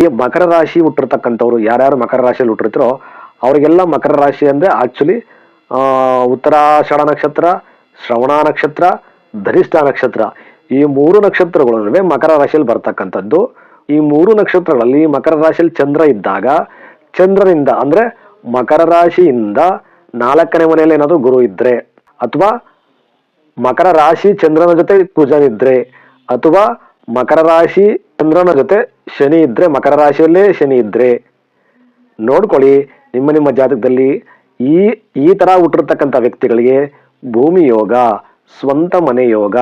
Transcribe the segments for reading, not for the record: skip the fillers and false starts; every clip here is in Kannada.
ಈ ಮಕರ ರಾಶಿ ಹುಟ್ಟಿರ್ತಕ್ಕಂಥವ್ರು ಯಾರ್ಯಾರು ಮಕರ ರಾಶಿಯಲ್ಲಿ ಹುಟ್ಟಿರ್ತಾರೋ ಅವರಿಗೆಲ್ಲ ಮಕರ ರಾಶಿ ಅಂದರೆ ಆಕ್ಚುಲಿ ಉತ್ತರಾಷಾಢ ನಕ್ಷತ್ರ, ಶ್ರವಣ ನಕ್ಷತ್ರ, ಧನಿಷ್ಠ ನಕ್ಷತ್ರ ಈ 3 ನಕ್ಷತ್ರಗಳ ನಡುವೆ ಮಕರ ರಾಶಿಯಲ್ಲಿ ಬರ್ತಕ್ಕಂಥದ್ದು. ಈ 3 ನಕ್ಷತ್ರಗಳಲ್ಲಿ ಮಕರ ರಾಶಿಯಲ್ಲಿ ಚಂದ್ರ ಇದ್ದಾಗ ಚಂದ್ರನಿಂದ ಅಂದ್ರೆ ಮಕರ ರಾಶಿಯಿಂದ 4ನೇ ಮನೆಯಲ್ಲಿ ಏನಾದರೂ ಗುರು ಇದ್ರೆ, ಅಥವಾ ಮಕರ ರಾಶಿ ಚಂದ್ರನ ಜೊತೆ ಕುಜನಿದ್ರೆ, ಅಥವಾ ಮಕರ ರಾಶಿ ಚಂದ್ರನ ಜೊತೆ ಶನಿ ಇದ್ರೆ, ಮಕರ ರಾಶಿಯಲ್ಲೇ ಶನಿ ಇದ್ರೆ ನೋಡ್ಕೊಳ್ಳಿ ನಿಮ್ಮ ಜಾತಕದಲ್ಲಿ ಈ ತರ ಹುಟ್ಟಿರ್ತಕ್ಕಂಥ ವ್ಯಕ್ತಿಗಳಿಗೆ ಭೂಮಿ ಯೋಗ, ಸ್ವಂತ ಮನೆ ಯೋಗ,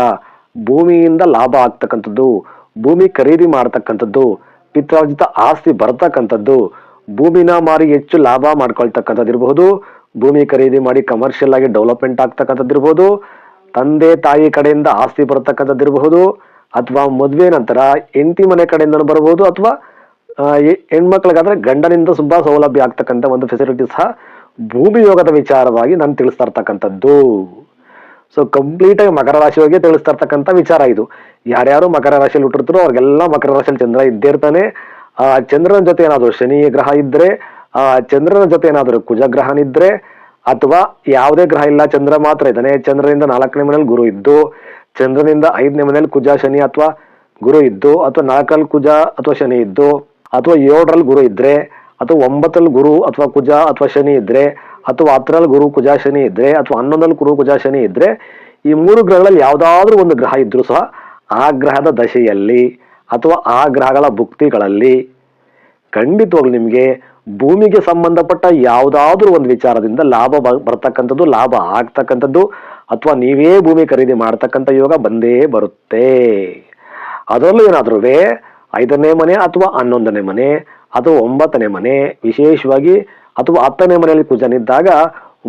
ಭೂಮಿಯಿಂದ ಲಾಭ ಆಗ್ತಕ್ಕಂಥದ್ದು, ಭೂಮಿ ಖರೀದಿ ಮಾಡ್ತಕ್ಕಂಥದ್ದು, ಪಿತ್ರಾರ್ಜಿತ ಆಸ್ತಿ ಬರ್ತಕ್ಕಂಥದ್ದು, ಭೂಮಿನ ಮಾರಿ ಹೆಚ್ಚು ಲಾಭ ಮಾಡ್ಕೊಳ್ತಕ್ಕಂಥದ್ದು ಇರಬಹುದು, ಭೂಮಿ ಖರೀದಿ ಮಾಡಿ ಕಮರ್ಷಿಯಲ್ ಆಗಿ ಡೆವಲಪ್ಮೆಂಟ್ ಆಗ್ತಕ್ಕಂಥದ್ದು ಇರಬಹುದು, ತಂದೆ ತಾಯಿ ಕಡೆಯಿಂದ ಆಸ್ತಿ ಬರ್ತಕ್ಕಂಥದ್ದು ಇರಬಹುದು, ಅಥವಾ ಮದುವೆ ನಂತರ ಹೆಂಡತಿ ಮನೆ ಕಡೆಯಿಂದ ಬರಬಹುದು, ಅಥವಾ ಹೆಣ್ಮಕ್ಳಿಗಾದ್ರೆ ಗಂಡನಿಂದ ತುಂಬಾ ಸೌಲಭ್ಯ ಆಗ್ತಕ್ಕಂಥ ಒಂದು ಫೆಸಿಲಿಟಿ ಸಹ ಭೂಮಿ ಯೋಗದ ವಿಚಾರವಾಗಿ ನಾನು ತಿಳಿಸ್ತಾ ಇರ್ತಕ್ಕಂಥದ್ದು. ಸೊ ಕಂಪ್ಲೀಟ್ ಆಗಿ ಮಕರ ರಾಶಿಯವರಿಗೆ ತಿಳಿಸ್ತಾ ಇರ್ತಕ್ಕಂಥ ವಿಚಾರ ಇದು. ಯಾರ್ಯಾರು ಮಕರ ರಾಶಿಯಲ್ಲಿ ಹುಟ್ಟಿರ್ತಾರೋ ಅವ್ರಿಗೆಲ್ಲ ಮಕರ ರಾಶಿಯಲ್ಲಿ ಚಂದ್ರ ಇದ್ದೇ ಇರ್ತಾನೆ. ಚಂದ್ರನ ಜೊತೆ ಏನಾದ್ರು ಶನಿ ಗ್ರಹ ಇದ್ರೆ, ಚಂದ್ರನ ಜೊತೆ ಏನಾದ್ರು ಕುಜ ಗ್ರಹನಿದ್ರೆ, ಅಥವಾ ಯಾವುದೇ ಗ್ರಹ ಇಲ್ಲ ಚಂದ್ರ ಮಾತ್ರ ಇದ್ದಾನೆ, ಚಂದ್ರನಿಂದ 4ನೇ ಮನೇಲಿ ಗುರು ಇದ್ದು, ಚಂದ್ರನಿಂದ 5ನೇ ಮನೇಲಿ ಕುಜ ಶನಿ ಅಥವಾ ಗುರು ಇದ್ದು, ಅಥವಾ 4ರಲ್ಲಿ ಕುಜ ಅಥವಾ ಶನಿ ಇದ್ದು, ಅಥವಾ 7ರಲ್ಲಿ ಗುರು ಇದ್ರೆ, ಅಥವಾ 9ರಲ್ಲಿ ಗುರು ಅಥವಾ ಕುಜ ಅಥವಾ ಶನಿ ಇದ್ರೆ, ಅಥವಾ 10ರಲ್ಲಿ ಗುರು ಕುಜ ಶನಿ ಇದ್ರೆ, ಅಥವಾ 11ರಲ್ಲಿ ಗುರು ಕುಜ ಶನಿ ಇದ್ರೆ, ಈ 3 ಗ್ರಹಗಳಲ್ಲಿ ಯಾವ್ದಾದ್ರೂ ಒಂದು ಗ್ರಹ ಇದ್ರೂ ಸಹ ಆ ಗ್ರಹದ ದಶೆಯಲ್ಲಿ ಅಥವಾ ಆ ಗ್ರಹಗಳ ಭುಕ್ತಿಗಳಲ್ಲಿ ಖಂಡಿತವಾಗ್ಲು ನಿಮ್ಗೆ ಭೂಮಿಗೆ ಸಂಬಂಧಪಟ್ಟ ಯಾವುದಾದ್ರೂ ಒಂದು ವಿಚಾರದಿಂದ ಲಾಭ ಬರ್ತಕ್ಕಂಥದ್ದು, ಲಾಭ ಆಗ್ತಕ್ಕಂಥದ್ದು, ಅಥವಾ ನೀವೇ ಭೂಮಿ ಖರೀದಿ ಮಾಡ್ತಕ್ಕಂಥ ಯೋಗ ಬಂದೇ ಬರುತ್ತೆ. ಅದರಲ್ಲೂ ಏನಾದ್ರೂ 5ನೇ ಮನೆ ಅಥವಾ 11ನೇ ಮನೆ ಅಥವಾ 9ನೇ ಮನೆ ವಿಶೇಷವಾಗಿ ಅಥವಾ 10ನೇ ಮನೆಯಲ್ಲಿ ಕುಜನಿದ್ದಾಗ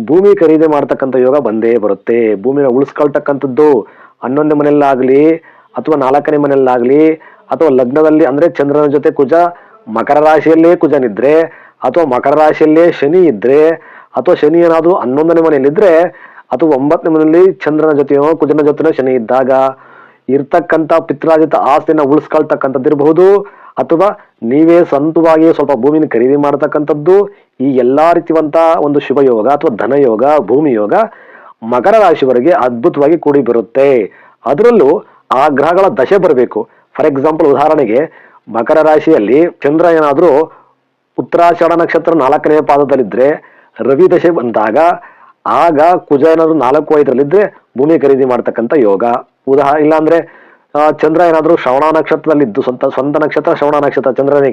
ಭೂಮಿ ಖರೀದಿ ಮಾಡ್ತಕ್ಕಂಥ ಯೋಗ ಬಂದೇ ಬರುತ್ತೆ. ಭೂಮಿನ ಉಳಿಸ್ಕೊಳ್ತಕ್ಕಂಥದ್ದು 11ನೇ ಮನೆಯಲ್ಲಾಗ್ಲಿ ಅಥವಾ 4ನೇ ಮನೆಯಲ್ಲಾಗ್ಲಿ, ಅಥವಾ ಲಗ್ನದಲ್ಲಿ ಅಂದ್ರೆ ಚಂದ್ರನ ಜೊತೆ ಕುಜ ಮಕರ ರಾಶಿಯಲ್ಲೇ ಕುಜನಿದ್ರೆ, ಅಥವಾ ಮಕರ ರಾಶಿಯಲ್ಲೇ ಶನಿ ಇದ್ರೆ, ಅಥವಾ ಶನಿ ಏನಾದ್ರು 11ನೇ ಮನೆಯಲ್ಲಿದ್ರೆ, ಅಥವಾ 9ನೇ ಮನೆಯಲ್ಲಿ ಚಂದ್ರನ ಜೊತೆಯೋ ಕುಜನ ಜೊತೆನೋ ಶನಿ ಇದ್ದಾಗ ಇರ್ತಕ್ಕಂಥ ಪಿತ್ರಾರ್ಜಿತ ಆಸ್ತಿನ ಉಳಿಸ್ಕೊಳ್ತಕ್ಕಂಥದ್ದು ಇರಬಹುದು, ಅಥವಾ ನೀವೇ ಸ್ವಂತವಾಗಿ ಸ್ವಲ್ಪ ಭೂಮಿನ ಖರೀದಿ ಮಾಡತಕ್ಕಂಥದ್ದು. ಈ ಎಲ್ಲಾ ರೀತಿಯಂತ ಒಂದು ಶುಭ ಯೋಗ ಅಥವಾ ಧನ ಯೋಗ, ಭೂಮಿ ಯೋಗ ಮಕರ ರಾಶಿವರೆಗೆ ಅದ್ಭುತವಾಗಿ ಕೂಡಿ ಬರುತ್ತೆ. ಅದರಲ್ಲೂ ಆ ಗ್ರಹಗಳ ದಶೆ ಬರಬೇಕು. ಫಾರ್ ಎಕ್ಸಾಂಪಲ್ ಉದಾಹರಣೆಗೆ ಮಕರ ರಾಶಿಯಲ್ಲಿ ಚಂದ್ರ ಏನಾದ್ರೂ ಉತ್ತರಾಷಾಢ ನಕ್ಷತ್ರ 4ನೇ ಪಾದದಲ್ಲಿದ್ರೆ ರವಿ ದಶೆ ಬಂದಾಗ ಆಗ ಕುಜ ಏನಾದ್ರು 4-5ರಲ್ಲಿದ್ರೆ ಭೂಮಿ ಖರೀದಿ ಮಾಡ್ತಕ್ಕಂಥ ಯೋಗ. ಇಲ್ಲಾಂದ್ರೆ ಚಂದ್ರ ಏನಾದ್ರು ಶ್ರವಣ ನಕ್ಷತ್ರದಲ್ಲಿದ್ದು ಸ್ವಂತ ನಕ್ಷತ್ರ ಶ್ರವಣ ನಕ್ಷತ್ರ ಚಂದ್ರನಿಗೆ